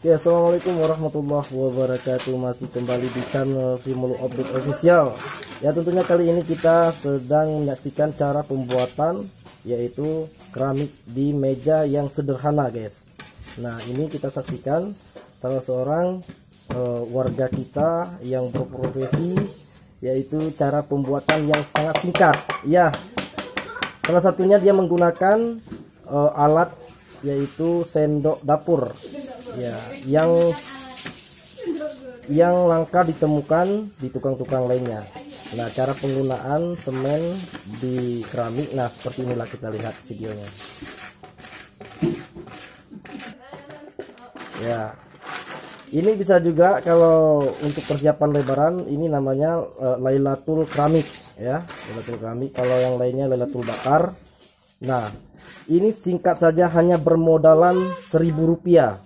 Ya, assalamualaikum warahmatullahi wabarakatuh. Masih kembali di channel Simulu Update Official. Ya, tentunya kali ini kita sedang menyaksikan cara pembuatan yaitu keramik di meja yang sederhana, guys. Nah, ini kita saksikan salah seorang warga kita yang berprofesi, yaitu cara pembuatan yang sangat singkat. Ya, salah satunya dia menggunakan alat yaitu sendok dapur. Ya, yang langka ditemukan di tukang-tukang lainnya. Nah, cara penggunaan semen di keramik, nah seperti inilah, kita lihat videonya. Ya, ini bisa juga kalau untuk persiapan lebaran, ini namanya Lailatul keramik, ya, Lailatul keramik. Kalau yang lainnya Lailatul bakar. Nah, ini singkat saja, hanya bermodalan Rp1.000,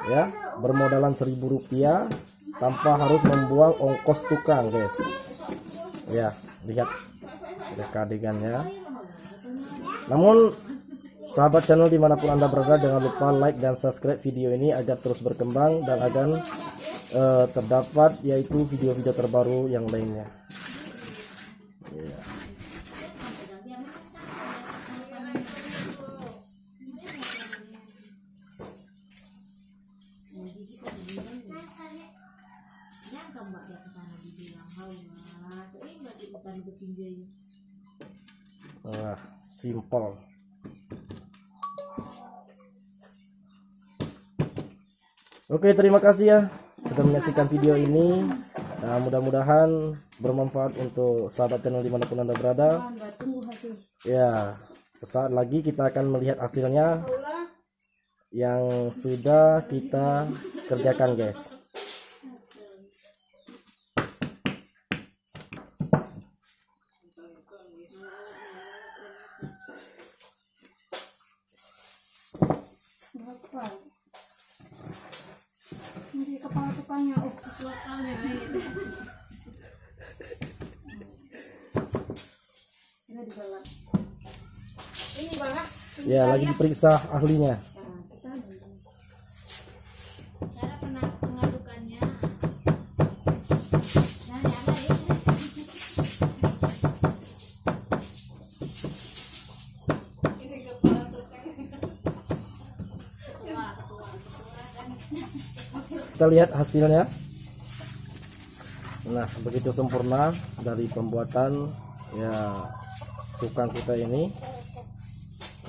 ya, bermodalan Rp1.000 tanpa harus membuang ongkos tukang, guys. Ya, lihat adegannya. Namun sahabat channel dimanapun anda berada, jangan lupa like dan subscribe video ini agar terus berkembang dan agar terdapat yaitu video-video terbaru yang lainnya. Ya. Wah, simple. Oke, terima kasih ya sudah menyaksikan video ini. Nah, mudah-mudahan bermanfaat untuk sahabat channel dimanapun anda berada. Ya, sesaat lagi kita akan melihat hasilnya yang sudah kita kerjakan, guys. Ini kepala tukangnya, ini banget. Ya, lagi diperiksa ahlinya. Cara pengadukannya. Kita lihat hasilnya. Nah, begitu sempurna dari pembuatan ya tukang kita ini.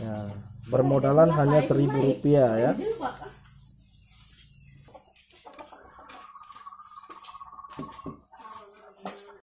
Ya, bermodalan hanya Rp1.000, ya.